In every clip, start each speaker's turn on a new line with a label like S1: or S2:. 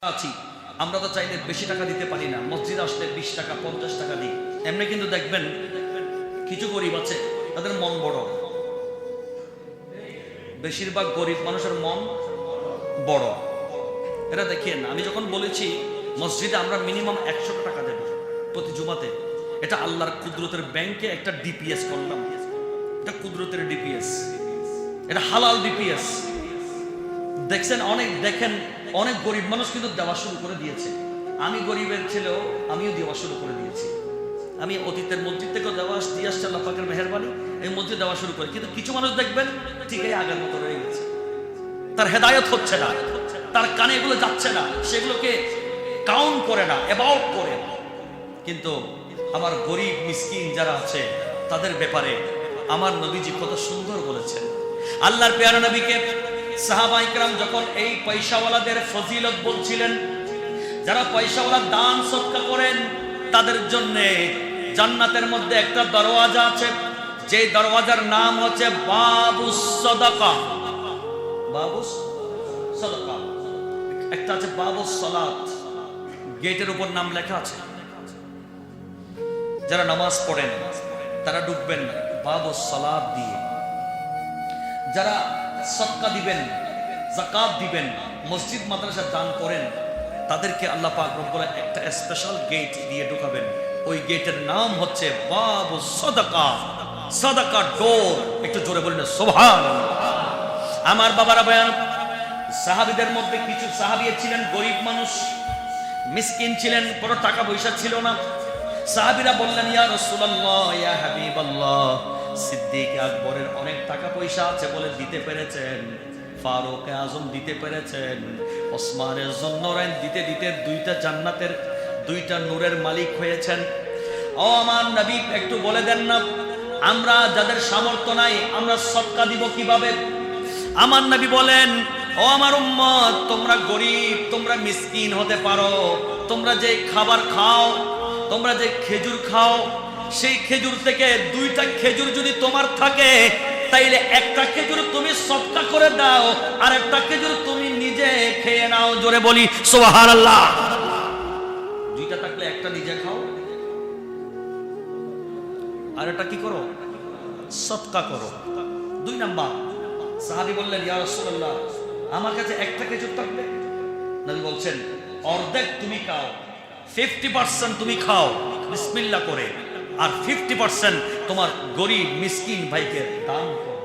S1: আছি আমরা তো চাইলে বেশি টাকা দিতে পারি না, মসজিদ আসলে 20 টাকা 50 টাকা দিই। এমনি কিন্তু দেখবেন কিছু গরিব আছে তাদের মন বড়, বেশিরভাগ গরিব মানুষের মন বড়। এটা দেখেন, আমি যখন বলেছি মসজিদে আমরা মিনিমাম 100 টাকা দেব প্রতি জুমাতে, এটা আল্লাহর কুদরতের ব্যাংকে একটা ডিপিএস করলাম। এটা কুদরতের ডিপিএস, এটা হালাল ডিপিএস। দেখছেন অনেক গরিব মানুষ কিন্তু দেওয়া শুরু করে দিয়েছে। আমি গরিবের ছেলেও আমিও দেওয়া শুরু করে দিয়েছি। আমি অতীতের মসজিদ থেকেও দেওয়া দিয়ে আসছি, আল্লাহ পাকের মেহেরবানি, এই মসজিদ দেওয়া শুরু করে। কিন্তু কিছু মানুষ দেখবেন ঠিকই আগের মতো রয়ে গেছে, তার হেদায়েত হচ্ছে না, তার কানে এগুলো যাচ্ছে না, সেগুলোকে কাউন্ট করে না, অ্যাবাউট করে। কিন্তু আমার গরিব মিসকিন যারা আছে তাদের ব্যাপারে আমার নবীজি কত সুন্দর বলেছেন। আল্লাহর প্যারা নবীকে সাহাবায়ে কেরাম যখন এই পয়সাওয়ালাদের ফজিলত বলছিলেন, যারা পয়সাওয়ালা দান সদকা করেন তাদের জন্য জান্নাতের মধ্যে একটা দরওয়াজা আছে, যে দরওয়াজার নাম হচ্ছে বাবুস সাদাকা। বাবুস সাদাকা, একটা আছে বাবুস সালাত, গেটের উপর নাম লেখা আছে। যারা নামাজ পড়েন তারা ঢুকবেন বাবুস সালাত দিয়ে। যারা সদকা দিবেন, যাকাত দিবেন, মসজিদ মাদ্রাসা দান করেন, তাদেরকে আল্লাহ পাক রব্বুল একটা স্পেশাল গেট দিয়ে ঢুকাবেন। ওই গেটের নাম হচ্ছে বাবু সাদাকা, সাদাকা ডোর। একটু জোরে বললেন সুবহানাল্লাহ। আমার বাবারা বয়ান, সাহাবীদের মধ্যে কিছু সাহাবী ছিলেন গরিব মানুষ, মিসকিন ছিলেন, বড় টাকা পয়সা ছিল না। সাহাবীরা বললেন, ইয়া রাসূলুল্লাহ, ইয়া হাবিবাল্লাহ, সিদ্দিক আকবরের অনেক টাকা পয়সা আছে বলে দিতে পেরেছেন, ফারুক আজম দিতে পেরেছেন, ওসমানের জন্নরাইন দিতে দিতে দুইটা জান্নাতের দুইটা নূরের মালিক হয়েছেন। ও আমার নবী, একটু বলে দেন না, আমরা যাদের সামর্থ্য নাই আমরা সদকা দিব কিভাবে? আমার নবী বলেন, ও আমার উম্মত, তোমরা গরিব, তোমরা মিসকিন হতে পারো, তোমরা যে খাবার খাও, তোমরা যে খেজুর খাও, সেই খেজুর থেকে দুইটা খেজুর যদি তোমার থাকে, তাইলে একটা খেজুর তুমি সদকা করে দাও, আর একটা খেজুর তুমি নিজে খেয়ে নাও। জোরে বলি সুবহানাল্লাহ। দুইটা থাকলে একটা নিজে খাও, আর এটা কি করো? সদকা করো। 2 নাম্বার, সাহাবী বললেন, ইয়া রাসূলুল্লাহ, আমার কাছে একটা খেজুর থাকবে। নবী বলছেন, অর্ধেক তুমি খাও, 50% তুমি খাও বিসমিল্লাহ করে, আর 50% তোমার গরিব মিসকিন ভাইকে দান করো।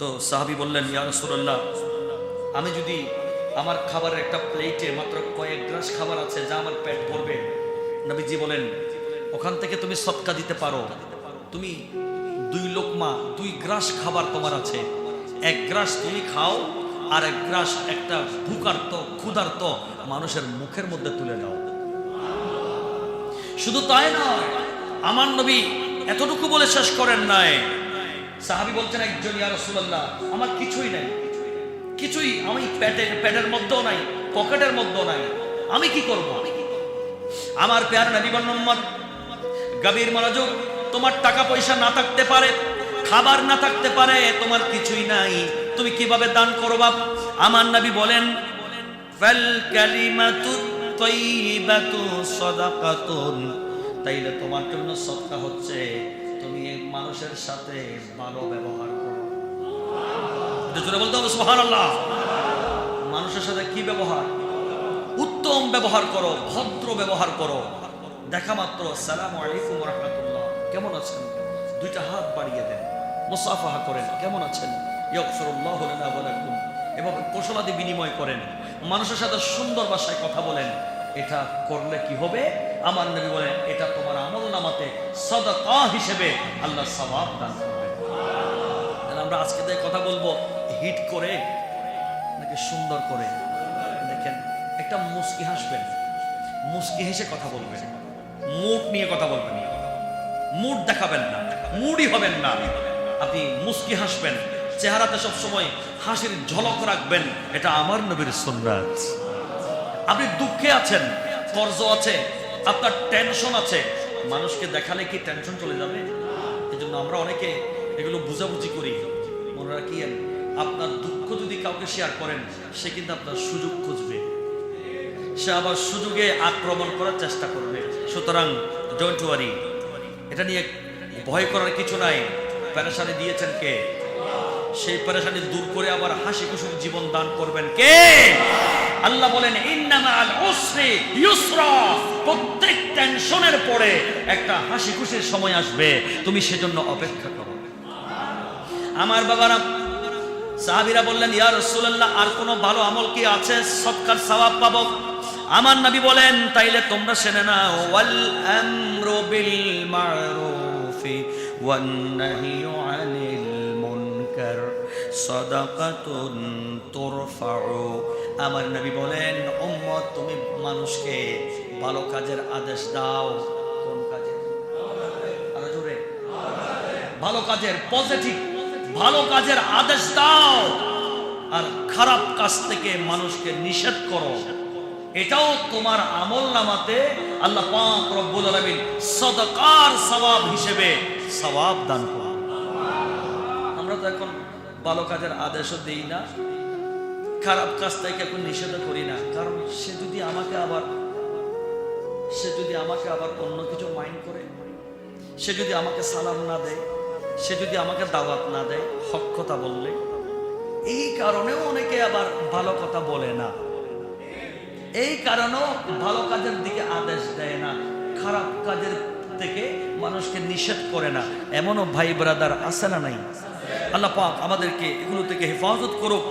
S1: তো সাহাবী বললেন, ইয়া রাসূলুল্লাহ, আমি যদি আমার খাবারের একটা প্লেটে মাত্র কয়েক গ্রাস খাবার আছে যা আমার পেট ভরবে, নবীজি বলেন, ওখান থেকে তুমি সদকা দিতে পারো। তুমি 2 লোকমা 2 গ্রাস খাবার তোমার আছে, 1 গ্রাস তুমি খাও, আর 1 গ্রাস একটা ভুকার্ত ক্ষুধার্ত মানুষের মুখের মধ্যে তুলে দাও। শুধু তাই নয়, আমার নবী এতটুকু বলে শেষ করেন নাই। সাহাবী বলছেন, একজন, ইয়া রাসূলুল্লাহ, আমার কিছুই নাই, কিছুই, আমি পেটের মধ্যেও নাই, পকেটের মধ্যেও নাই, আমি কি করব? আমার প্যারা নবী বলেন, উম্মত, গভীর মনোযোগ, তোমার টাকা পয়সা না থাকতে পারে, খাবার না থাকতে পারে, তোমার কিছুই নাই, তুমি কিভাবে দান করবা? আমার নবী বলেন, ফাল কালিমাতু তাইয়িবাতু সাদাকাতুন, তাইলে তোমার জন্য সদকা হচ্ছে তুমি মানুষের সাথে ভালো ব্যবহার করো। এটা জোরে বলতে হবে সুবহানাল্লাহ। মানুষের সাথে কি ব্যবহার? উত্তম ব্যবহার করো, ভদ্র ব্যবহার করো। দেখা মাত্র আসসালামু আলাইকুম ওয়া রাহমাতুল্লাহ, কেমন আছেন, 2টা হাত বাড়িয়ে দেন, মুসাফাহা করেন, কেমন আছেন, ইয়াগফিরুল্লাহু লানা ওয়া লাকুম, এভাবে কুশলাদি বিনিময় করেন, মানুষের সাথে সুন্দর ভাষায় কথা বলেন। এটা করলে কি হবে? আমার নবী বলেন, এটা তোমার আমলনামাতে সাদাকা হিসেবে আল্লাহ সওয়াব দান করবেন। আমরা আজকে তাই কথা বলবো হিট করে নাকি সুন্দর করে? দেখেন, একটা মুস্কি হাসবেন, মুস্কি হেসে কথা বলবেন, মুড নিয়ে কথা বলবেন, মুড দেখাবেন না, মুডই হবেন না। আপনি মুস্কি হাসবেন, চেহারাতে সবসময় হাসির ঝলক রাখবেন, এটা আমার নবীর সুন্নাত। আপনি দুঃখে আছেন, কর্জ আছে, আপনার টেনশন আছে, মানুষকে দেখালে কি টেনশন চলে যাবে? এই জন্য আমরা অনেকে এগুলো বুঝাবুঝি করি। মনে রাখিয়েন, আপনার দুঃখ যদি কাউকে শেয়ার করেন, সে কিন্তু আপনার সুযোগ খুঁজবে, সে আবার সুযোগে আক্রমণ করার চেষ্টা করবে। সুতরাং ডোন্ট ওয়ারি, এটা নিয়ে ভয় করার কিছু নাই। পেরেশানি দিয়েছেন কে? সেই পেরেশানি দূর করে আবার হাসি খুশির জীবন দান করবেন কে? আল্লাহ বলেন ইন্না মাআল উসরি ইউসরা, প্রত্যেক টেনশনের পরে একটা হাসি খুশির সময় আসবে, তুমি সেজন্য অপেক্ষা করো। আমার বাবারা, সাহাবীরা বললেন ইয়া রাসূলুল্লাহ, আর কোনো ভালো আমল কি আছে সদকার সওয়াব পাবো? আমার নবী বলেন তাইলে তোমরা শুনে নাও, ওয়াল আমরু বিল মারুফি ওয়ান নাহয়ু আনিল মুনকার সাদাকাতুন তুরফাউ। আমার নবী বলেন উম্মত, তুমি মানুষকে ভালো কাজের আদেশ দাও। কোন কাজের? আরো জোরে। ভালো কাজের, পজিটিভ ভালো কাজের আদেশ দাও, আর খারাপ কাজ থেকে মানুষকে নিষেধ করো। এটাও তোমার আমল নামাতে আল্লাহ পাক রব্বুল আলামিন সাদাকার সওয়াব হিসেবে সওয়াব দান করবে। আমরা তো এখন ভালো কাজের আদেশও দেই না, খারাপ কাজ থেকে এখন নিষেধ করি না, কারণ সে যদি আমাকে আবার অন্য কিছু মাইন্ড করে, সে যদি আমাকে সালাম না দেয়, সে যদি আমাকে দাওয়াত না দেয় হক কথা বললে, এই কারণেও অনেকে আবার ভালো কথা বলে না, এই কারণেও ভালো কাজের দিকে আদেশ দেয় না, খারাপ কাজের থেকে মানুষকে নিষেধ করে না। এমনও ভাই ব্রাদার আছে না নাই? আল্লাহ পাক আমাদেরকে এগুলো থেকে হেফাজত করুক।